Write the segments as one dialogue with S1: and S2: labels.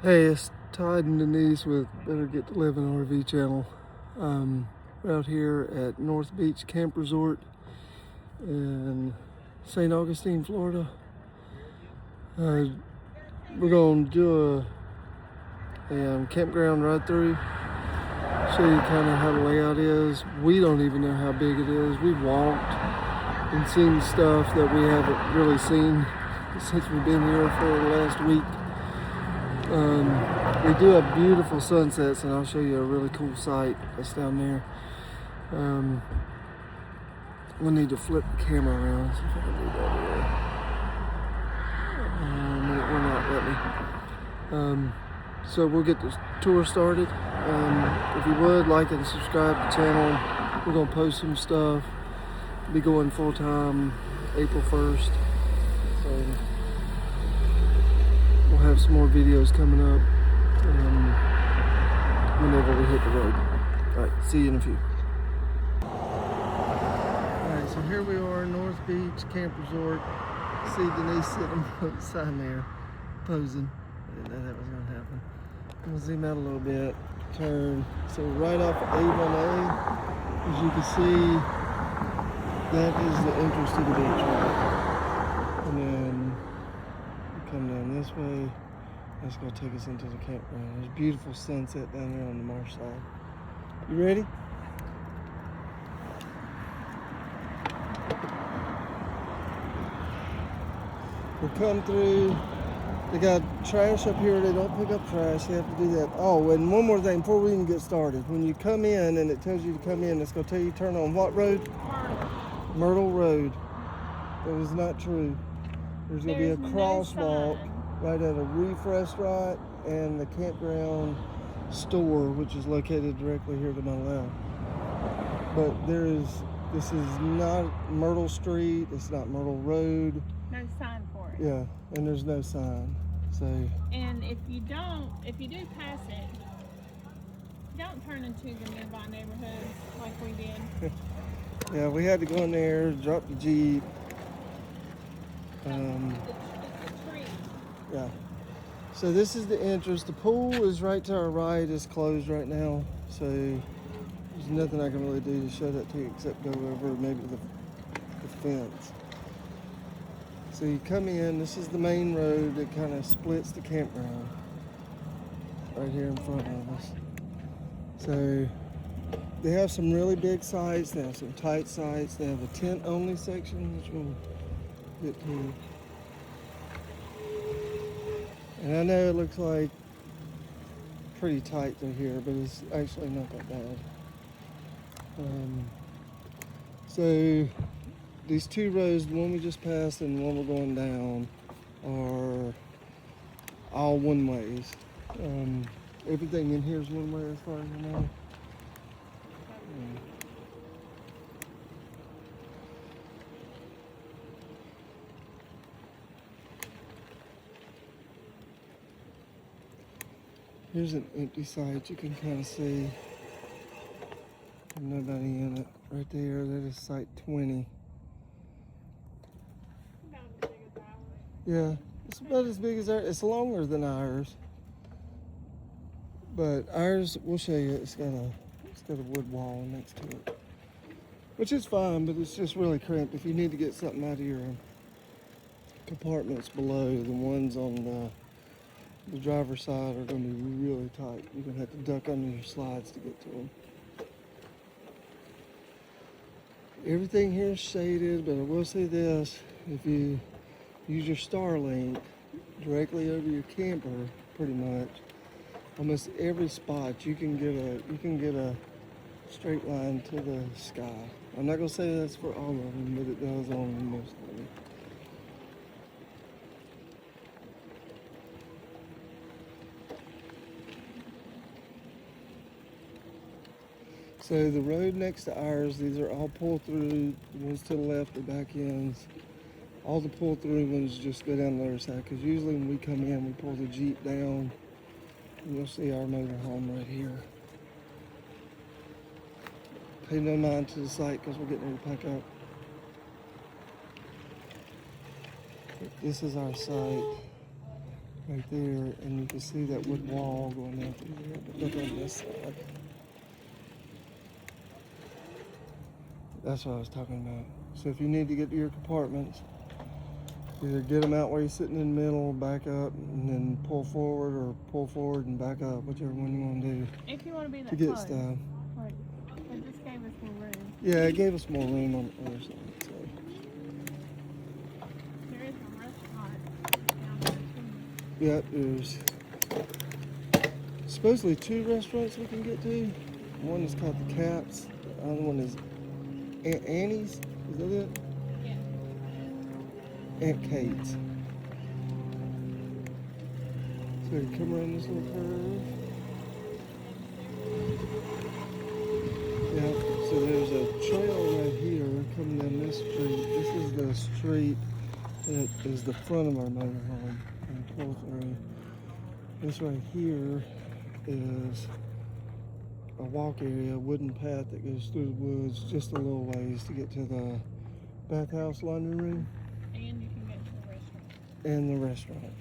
S1: Hey, it's Todd and Denise with Better Get to Live in RV channel. We're out here at North Beach Camp Resort in St. Augustine, Florida. We're going to do a campground ride through, show you kind of how the layout is. We don't even know how big it is. We've walked and seen stuff that we haven't really seen since we've been here for the last week. We do have beautiful sunsets, and I'll show you a really cool sight that's down there. We'll need to flip the camera around. See if I can do that. It will not let me. So we'll get the tour started. If you would, like and subscribe to the channel. We're going to post some stuff. Be going full time April 1st. So we'll have some more videos coming up whenever we hit the road. Alright, see you in a few. Alright, so here we are, North Beach Camp Resort. See Denise sitting on the sign there, posing. I didn't know that was going to happen. I'm going to zoom out a little bit, turn. So right off of A1A, as you can see, that is the entrance to the beach, right? And then we come down this way. That's going to take us into the campground. There's a beautiful sunset down there on the marsh side. You ready? We'll come through. They got trash up here. They don't pick up trash. You have to do that. Oh, and one more thing before we even get started. When you come in and it tells you to come in, it's going to tell you to turn on what road? Myrtle Road. That was not true. There's going to be a crosswalk right at a reef restaurant and the campground store, which is located directly here to my left. But this is not Myrtle Street. It's not Myrtle Road.
S2: No sign for it.
S1: Yeah, and there's no sign. So.
S2: And if you do pass it, don't turn into the nearby neighborhoods like we did.
S1: Yeah, we had to go in there, drop the Jeep.
S2: The tree.
S1: Yeah. So this is the entrance. The pool is right to our right. It's closed right now. So there's nothing I can really do to show that to you except go over maybe the fence. So you come in, this is the main road that kind of splits the campground right here in front of us. So they have some really big sites, they have some tight sites, they have a tent only section, which we'll get to. And I know it looks like pretty tight through here, but it's actually not that bad. So these two roads, the one we just passed and the one we're going down, are all one ways. Everything in here is one way as far as I know. Here's an empty site you can kind of see. Nobody in it. Right there, that is site 20.
S2: About as big as ours.
S1: Yeah, it's about as big as ours. It's longer than ours. But ours, we'll show you, it's got a wood wall next to it. Which is fine, but it's just really cramped. If you need to get something out of your compartments below, the ones on the driver's side are going to be really tight. You're going to have to duck under your slides to get to them. Everything here is shaded, but I will say this, if you use your Starlink directly over your camper, pretty much, almost every spot you can get a straight line to the sky. I'm not going to say that's for all of them, but it does on most of them. So the road next to ours, these are all pull-through. The ones to the left are back ends. All the pull-through ones just go down the other side, because usually when we come in, we pull the Jeep down. And you'll see our motorhome right here. Pay no mind to the site, because we're getting ready to pack up. But this is our site. right there, and you can see that wood wall going out through there. But look on this side. That's what I was talking about. So if you need to get to your compartments, either get them out while you're sitting in the middle, back up, and then pull forward, or pull forward and back up, whichever one you want to do
S2: If you want to be that
S1: to get
S2: close.
S1: stuff.
S2: Like, it just gave us more room.
S1: Yeah, it gave us more room on the other side. So.
S2: There is a restaurant down there too.
S1: Yeah, there's supposedly 2 restaurants we can get to. One is called the Caps. The other one is Annie's. Is that it?
S2: Yeah.
S1: Aunt Kate's. So you come around this little curve. Yeah, so there's a trail right here coming down this street. This is the street that is the front of our motorhome on 12th Road. This right here is a walk area, a wooden path that goes through the woods just a little ways to get to the bathhouse laundry room
S2: And you can get to the restaurant.
S1: and the restaurant.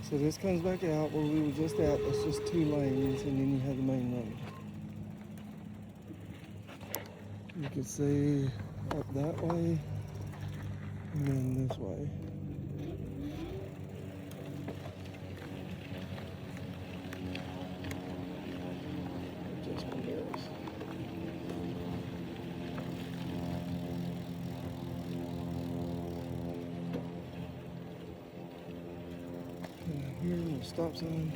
S1: So this comes back out where we were just at. It's just 2 lanes, and then you have the main road. You can see up that way and then this way. Just one goes. Here, a little stop sign.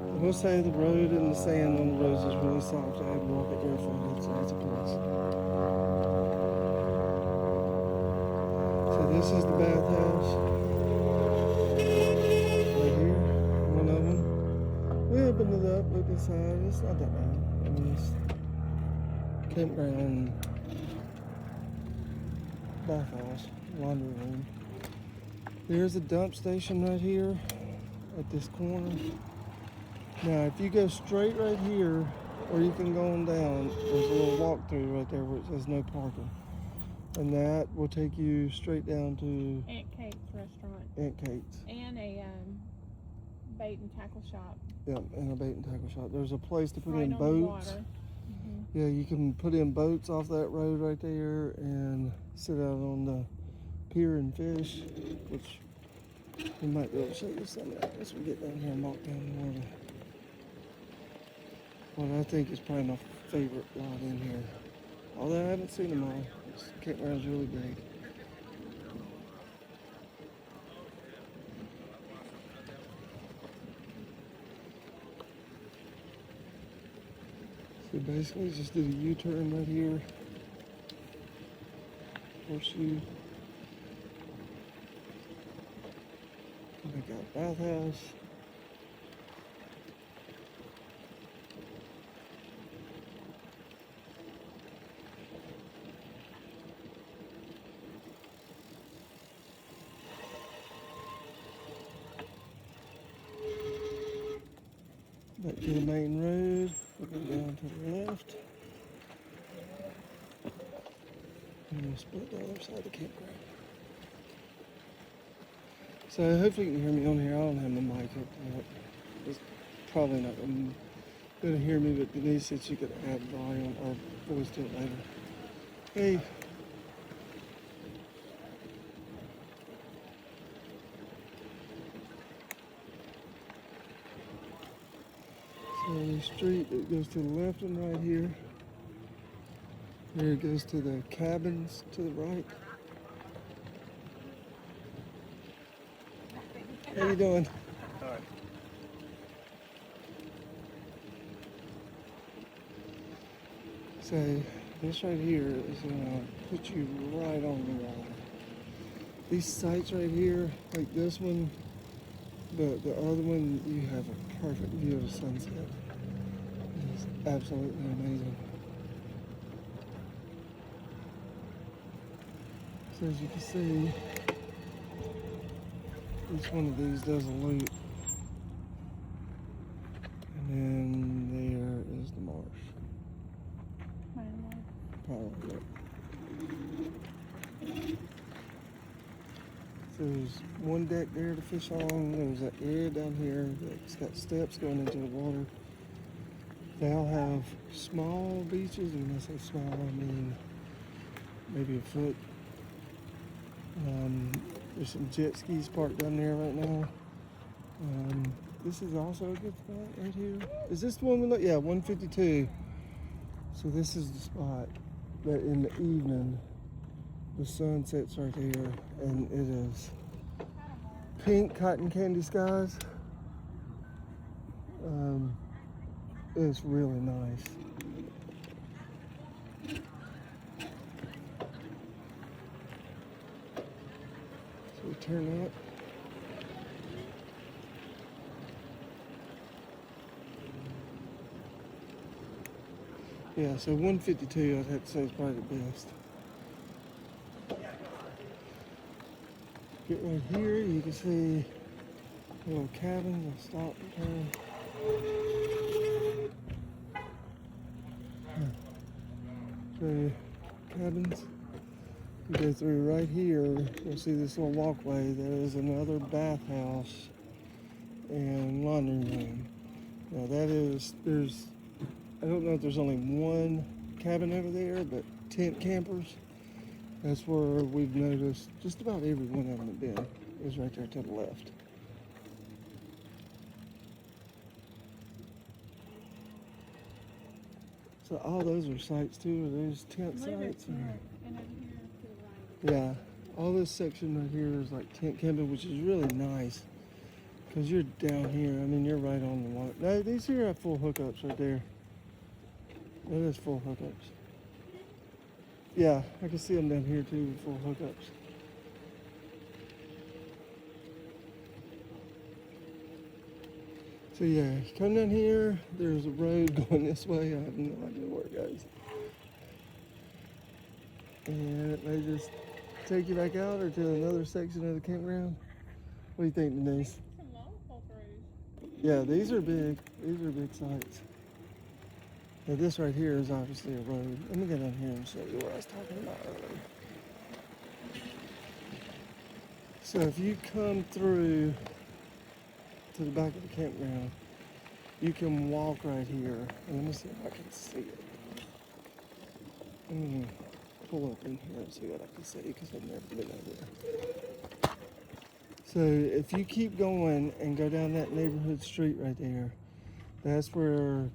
S1: I will say the road and the sand on the roads is really soft. I had to walk it barefooted, so it's a plus. So this is the bathhouse. Right here, one of them. We opened it up, looked inside. It's not that bad. I mean, it's campground, bathhouse, laundry room. There's a dump station right here at this corner. Now, if you go straight right here, or you can go on down, there's a little walk-through right there where it says no parking. And that will take you straight down to
S2: Aunt Kate's restaurant.
S1: Aunt Kate's.
S2: And a bait and tackle shop.
S1: Yeah, and a bait and tackle shop. There's a place to put
S2: Right
S1: in
S2: on the
S1: boats.
S2: water.
S1: Yeah, you can put in boats off that road right there and sit out on the pier and fish, which we might be able to show you some of that as we get down here and walk down the water. What I think is probably my favorite lot in here. Although I haven't seen them all. This campground's really big. So basically just did a U-turn right here. Horseshoe. We got bathhouse. Back to the main road, looking down to the left. And we'll split the other side of the campground. So hopefully you can hear me on here. I don't have my mic hooked up. It's probably not going to hear me, but Denise said she could add volume or voice to it later. Hey. So the street that goes to the left and right here. Here it goes to the cabins to the right. How you doing?
S3: All right.
S1: So this right here is gonna put you right on the water. These sites right here, like this one, the other one, you have a perfect view of the sunset. It's absolutely amazing. So as you can see, each one of these does a loop. And then So there's one deck there to fish on. There's an area down here that's got steps going into the water. They all have small beaches, and when I say small, I mean maybe a foot. There's some jet skis parked down there right now. This is also a good spot right here. Is this the one we look? Yeah, 152. So this is the spot that in the evening the sun sets right here, and it is pink cotton candy skies. It's really nice. So we turn up. Yeah, so 152 I'd have to say is probably the best. Get right here, you can see a little cabins. I'll stop and turn. So cabins. You go through right here, you'll see this little walkway. There is another bathhouse and laundry room. Now there's, I don't know if there's only one cabin over there, but tent campers. That's where we've noticed just about every one of them have been, is right there to the left. So all those are sites too, are those tent sites? Yeah, all this section right here is like tent camping, which is really nice. Because you're down here, I mean, you're right on the water. No, these here have full hookups right there. That is full hookups. Yeah, I can see them down here too with full hookups. So yeah, you come down here, there's a road going this way. I have no idea where it goes. And it may just take you back out or to another section of the campground. What do you think, Denise?
S2: Some lollipop roads.
S1: Yeah, these are big. These are big sites. Now this right here is obviously a road. Let me get down here and show you what I was talking about earlier. So if you come through to the back of the campground, you can walk right here. And let me see if I can see it. I'm gonna pull up in here and see what I can see because I've never been over there. So if you keep going and go down that neighborhood street right there, that's where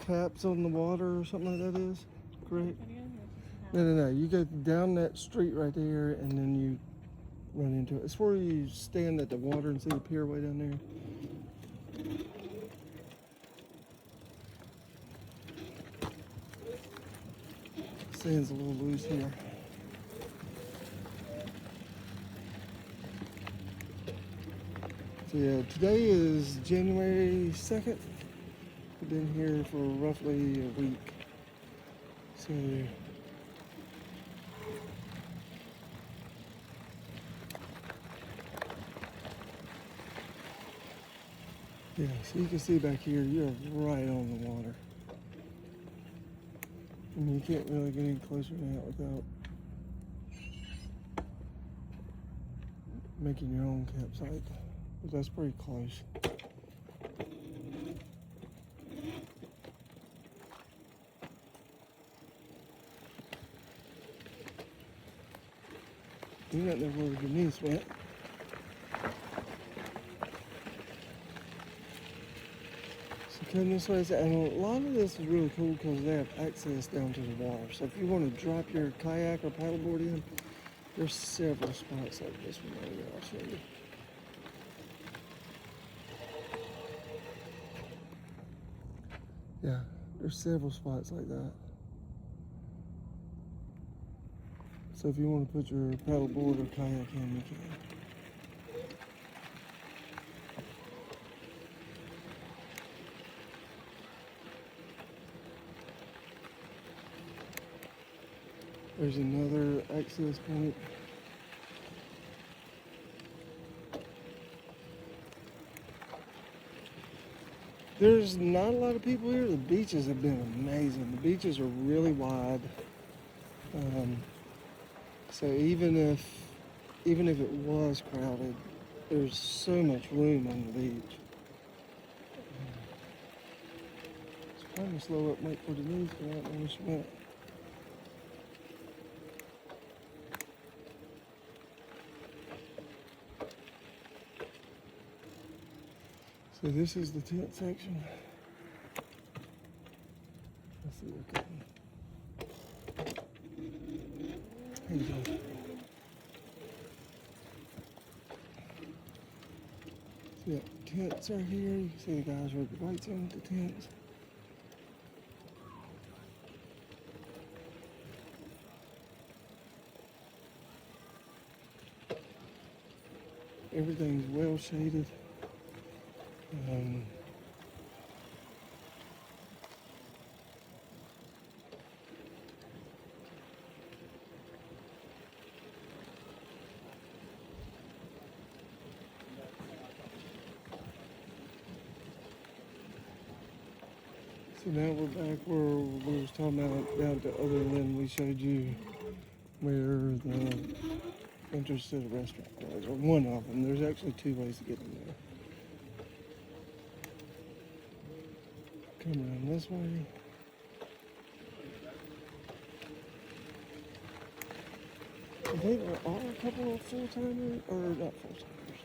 S1: Caps on the Water or something like that is, correct? No. You go down that street right there and then you run into it. It's where you stand at the water and see the pier way down there. Sand's a little loose here. So yeah, today is January 2nd. We've been here for roughly a week. So yeah, so you can see back here, you're right on the water. I mean, you can't really get any closer than that without making your own campsite. But that's pretty close. You don't know where Denise went. So come this way, and a lot of this is really cool because they have access down to the water. So if you want to drop your kayak or paddleboard in, there's several spots like this one right here. I'll show you. Yeah, there's several spots like that. So if you want to put your paddleboard or kayak in, you can. There's another access point. There's not a lot of people here. The beaches have been amazing. The beaches are really wide. So even if it was crowded, there's so much room on the beach. Just trying to slow up, wait for Denise to go out and she went. So this is the tent section. Let's see what comes. Here you go. So yeah, tents are here. You can see the guys with the lights on the tents. Everything's well shaded. So now we're back where we was talking about down at the other end we showed you where the entrance to the restaurant was, or one of them. There's actually two ways to get in there. Come around this way. I think there are a couple of full-timers, or not full-timers,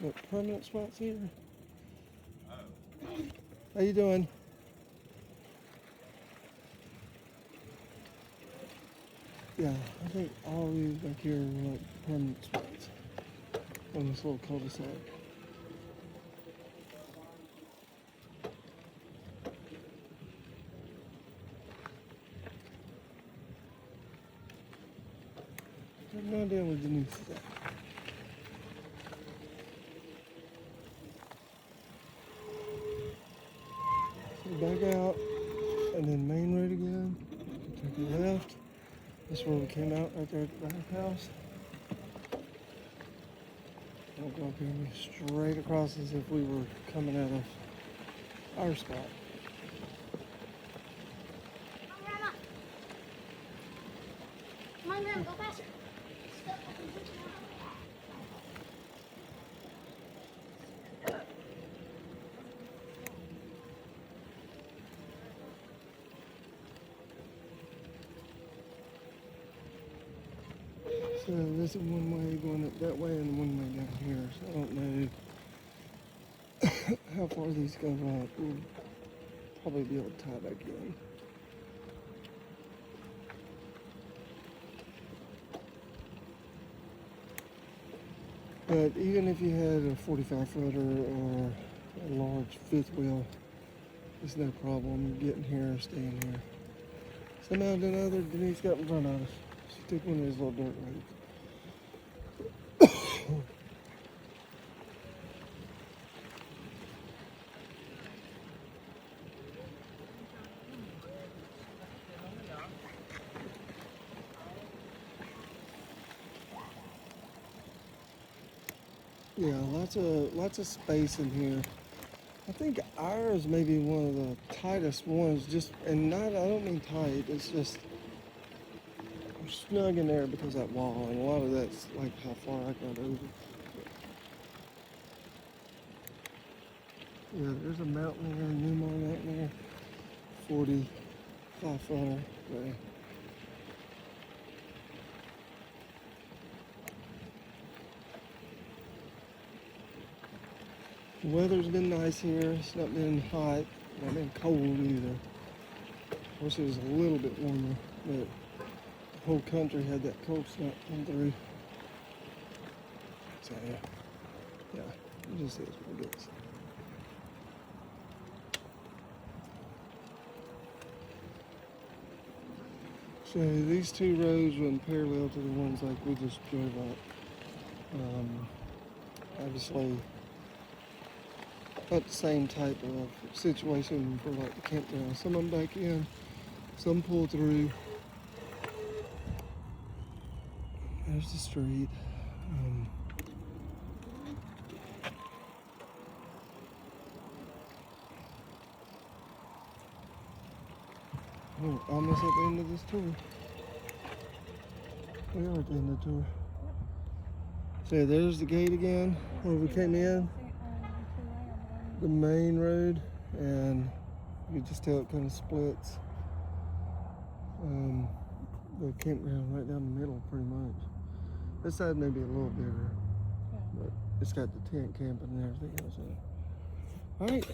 S1: but permanent spots here. How you doing? Yeah, I think all of these back here are like permanent spots on this little cul-de-sac. I have no idea where Denise is at. So back out, and then main road again. Take a left. That's where we came out, right there at the back house. We'll go up here and be straight across as if we were coming out of our spot.
S3: Come on, Grandma, go faster.
S1: So there's a one way going up that way and one way down here. So I don't know how far these go up. We'll probably be able to tie back in. But even if you had a 45 footer or a large fifth wheel, it's no problem getting here or staying here. Somehow or another, Denise got in front of us. She took one of those little dirt roads. Yeah, lots of space in here. I think ours may be one of the tightest ones. I don't mean tight. It's just we're snug in there because of that wall, and a lot of that's like how far I got over. Yeah, there's a mountain there, Newmar Mountain there, 45 footer. But the weather's been nice here. It's not been hot, not been cold either. Of course, it was a little bit warmer, but the whole country had that cold snap come through. So yeah, it just is what it is. So these two roads run parallel to the ones like we just drove up. Obviously, not the same type of situation for like the campground. Some of them back in, some pull through. There's the street. We're almost at the end of this tour. We are at the end of the tour. So yeah, there's the gate again where we came in, the main road, and you can just tell it kind of splits. The campground right down the middle, pretty much. This side may be a little bigger, but it's got the tent camping and everything else in it. All right.